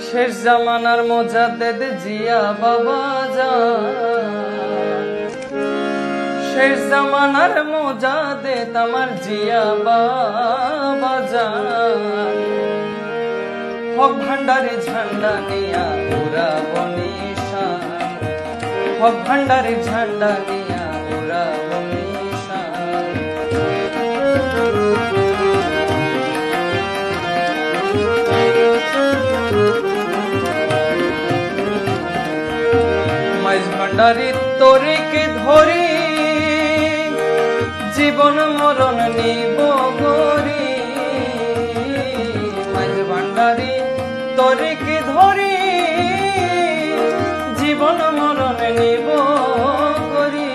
শেষ জামানার মোজাদ্দেদ জিয়া বাবা জান, শেষ জামানার মোজাদ্দেদ আমার জিয়া বাবা জান। হক ভান্ডারে ঝান্ডা নিয়া উড়াবো নিশান, হক ভান্ডারে ঝান্ডা নিয়া উড়াবো নিশান। মাইজ ভান্ডারি তরিকে ধরি জীবন মরণ নিব গরি, মাইজ ভান্ডারি তরিকে ধরি জীবন মরণ নিব গরি।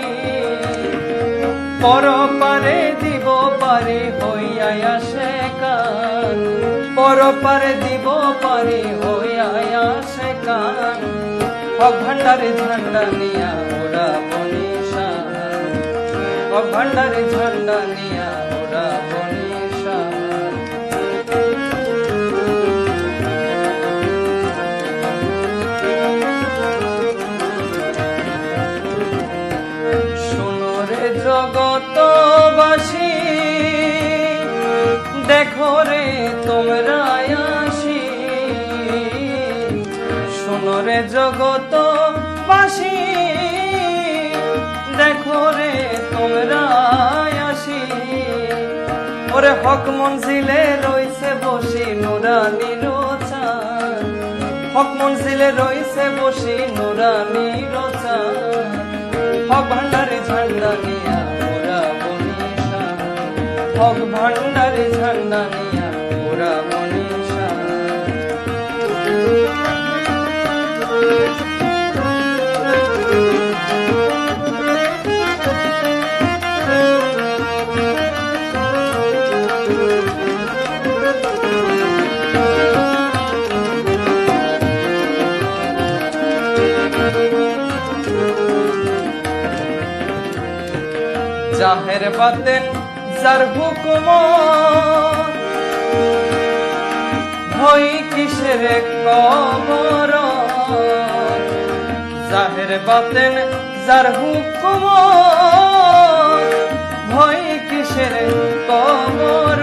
পরপারে দিব পারি হইয়া আসে কান, পরপারে দিব পারি হইয়া আসে কান। হক ভান্ডারে ঝান্ডা নিয়া উড়াবো নিশান, হক ভান্ডারে ঝান্ডা নিয়া উড়াবো নিশান। শোনো রে জগতবাসী, দেখো রে তোমরা আসি। শোনো রে জগতবাসী, দেখো রে তোমরা আসি। ওরে হক মঞ্জিলে রইছে বসি নুরানির চাঁদ, হক মঞ্জিলে রইছে বসি নুরানির চাঁদ। হক ভান্ডারে ঝান্ডা নিয়া উড়াবো নিশান, হক ভান্ডারে ঝান্ডা নিয়া উড়াবো নিশান। জাহের বাতেন যার হুকুম, ভয় কিসের কবর। জাহের বাতেন যার হুকুম, ভয় কিসের কবর।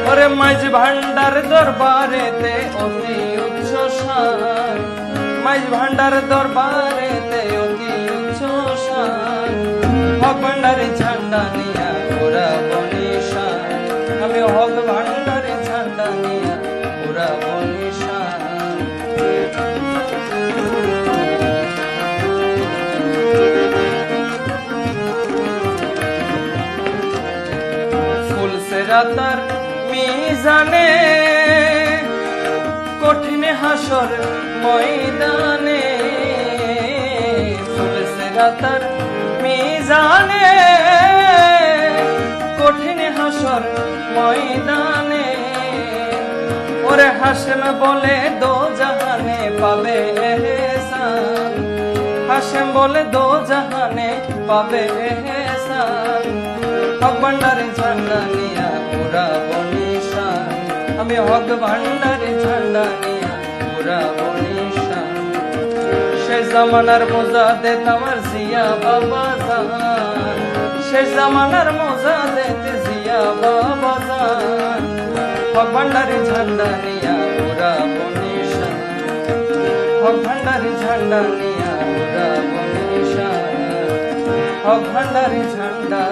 ওরে মাইজ ভান্ডার দরবারেতে অতি উচ্চ শান, মাইজ ভান্ডার দরবারেতে অতি উচ্চ শান। হক ভান্ডারে ঝান্ডা নিয়া উড়াবো নিশান, আমি হক ভান্ডারে ঝান্ডা নিয়া উড়াবো নিশান। ফুলসেরাতার মিজানে কঠিন হাসর ময়দানে, ফুলসেরাতার মিজানে কঠিন হাসর ময়দানে। ওরে হাসেম বলে দো জাহানে পাবে এহসান, হাসেম বলে দো জাহানে পাবে এহসান। হক ভান্ডারে ঝান্ডা নিয়া উড়াবো নিশান, আমি হক ভান্ডারে ঝান্ডা নিয়া উড়াবো নিশান। শেষ জামানার মোজাদ্দেদ আমার জিয়া বাবা জান, শেষ জামানার মোজাদ্দেদ জিয়া বাবা জান। হক ভান্ডারে ঝান্ডা নিয়া উড়াবো নিশান, হক ভান্ডারে ঝান্ডা নিয়া উড়াবো নিশান, হক ভান্ডারে ঝান্ডা